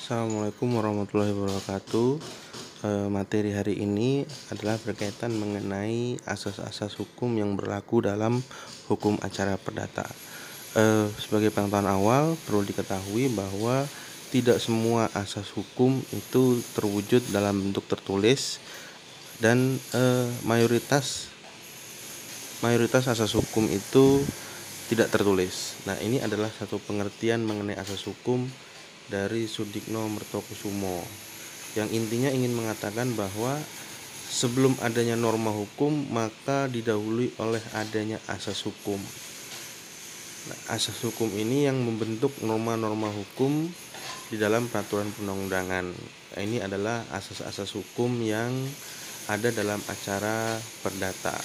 Assalamualaikum warahmatullahi wabarakatuh. Materi hari ini adalah berkaitan mengenai asas-asas hukum yang berlaku dalam hukum acara perdata. Sebagai pengetahuan awal, perlu diketahui bahwa tidak semua asas hukum itu terwujud dalam bentuk tertulis, dan mayoritas asas hukum itu tidak tertulis. Nah, ini adalah satu pengertian mengenai asas hukum dari Sudikno Mertokusumo, yang intinya ingin mengatakan bahwa sebelum adanya norma hukum maka didahului oleh adanya asas hukum. Nah, asas hukum ini yang membentuk norma-norma hukum di dalam peraturan perundang-undangan. Nah, ini adalah asas-asas hukum yang ada dalam acara perdata,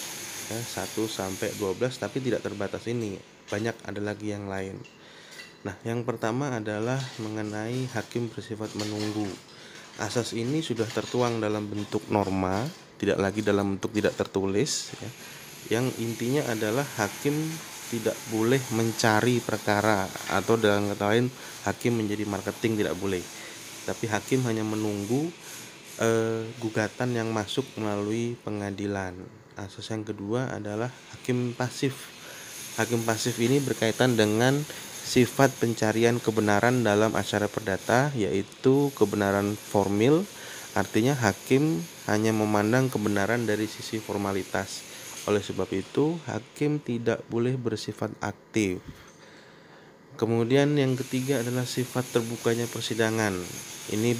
1 sampai 12, tapi tidak terbatas ini. Banyak ada lagi yang lain. Nah, yang pertama adalah mengenai hakim bersifat menunggu. Asas ini sudah tertuang dalam bentuk norma, tidak lagi dalam bentuk tidak tertulis, yang intinya adalah hakim tidak boleh mencari perkara, atau dalam kata lain hakim menjadi marketing tidak boleh, tapi hakim hanya menunggu gugatan yang masuk melalui pengadilan. Asas yang kedua adalah hakim pasif. Hakim pasif ini berkaitan dengan sifat pencarian kebenaran dalam acara perdata, yaitu kebenaran formil. Artinya hakim hanya memandang kebenaran dari sisi formalitas. Oleh sebab itu, hakim tidak boleh bersifat aktif. Kemudian yang ketiga adalah sifat terbukanya persidangan. Ini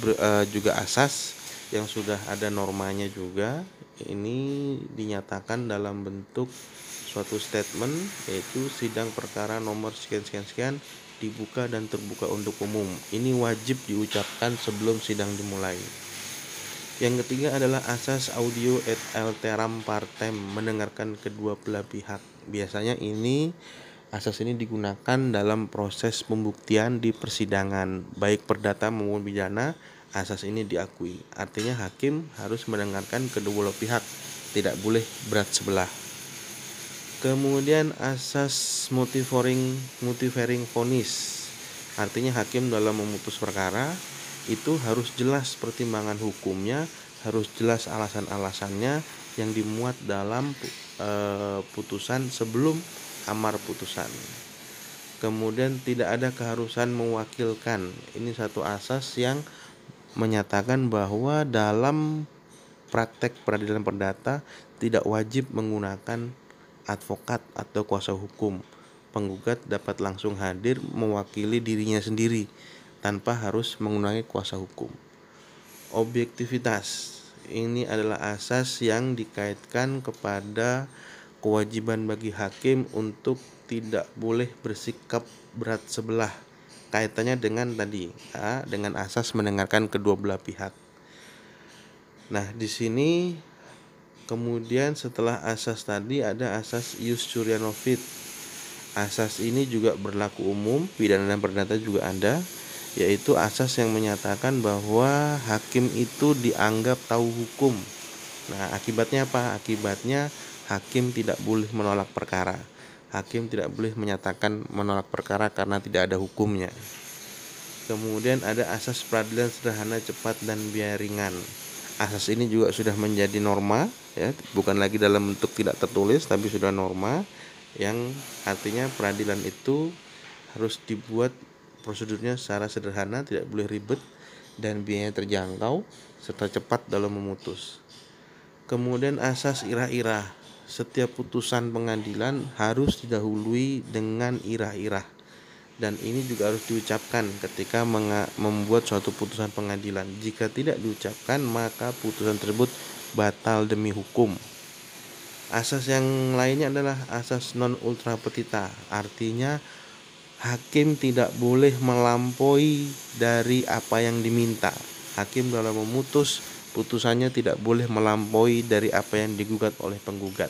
juga asas yang sudah ada normanya juga. Ini dinyatakan dalam bentuk suatu statement, yaitu sidang perkara nomor sekian-sekian dibuka dan terbuka untuk umum. Ini wajib diucapkan sebelum sidang dimulai. Yang ketiga adalah asas audio et alteram partem, mendengarkan kedua belah pihak. Biasanya asas ini digunakan dalam proses pembuktian di persidangan, baik perdata maupun pidana. Asas ini diakui. Artinya hakim harus mendengarkan kedua belah pihak, tidak boleh berat sebelah. Kemudian asas multivering vonis. Artinya hakim dalam memutus perkara itu harus jelas pertimbangan hukumnya, harus jelas alasan-alasannya yang dimuat dalam putusan sebelum amar putusan. Kemudian tidak ada keharusan mewakilkan. Ini satu asas yang menyatakan bahwa dalam praktek peradilan perdata tidak wajib menggunakan advokat atau kuasa hukum. Penggugat dapat langsung hadir mewakili dirinya sendiri tanpa harus menggunakan kuasa hukum. Objektivitas. Ini adalah asas yang dikaitkan kepada kewajiban bagi hakim untuk tidak boleh bersikap berat sebelah. Kaitannya dengan tadi, dengan asas mendengarkan kedua belah pihak. Nah, di sini kemudian setelah asas tadi ada asas ius curia novit. Asas ini juga berlaku umum, pidana dan perdata juga ada, yaitu asas yang menyatakan bahwa hakim itu dianggap tahu hukum. Nah, akibatnya apa? Akibatnya hakim tidak boleh menolak perkara. Hakim tidak boleh menyatakan menolak perkara karena tidak ada hukumnya. Kemudian ada asas peradilan sederhana, cepat, dan biaya ringan. Asas ini juga sudah menjadi norma, bukan lagi dalam bentuk tidak tertulis, tapi sudah norma, yang artinya peradilan itu harus dibuat prosedurnya secara sederhana, tidak boleh ribet, dan biayanya terjangkau, serta cepat dalam memutus. Kemudian asas irah-irah. Setiap putusan pengadilan harus didahului dengan irah-irah, dan ini juga harus diucapkan ketika membuat suatu putusan pengadilan. Jika tidak diucapkan, maka putusan tersebut batal demi hukum. Asas yang lainnya adalah asas non ultra petita. Artinya hakim tidak boleh melampaui dari apa yang diminta. Hakim dalam memutus putusannya tidak boleh melampaui dari apa yang digugat oleh penggugat.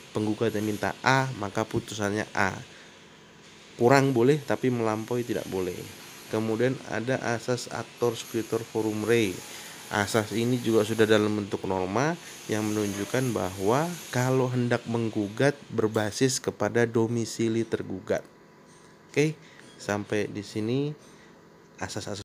Penggugat yang minta A, maka putusannya A. Kurang boleh, tapi melampaui tidak boleh. Kemudian ada asas actor scriptor forum rei. Asas ini juga sudah dalam bentuk norma yang menunjukkan bahwa kalau hendak menggugat berbasis kepada domisili tergugat. Oke, sampai di sini asas-asas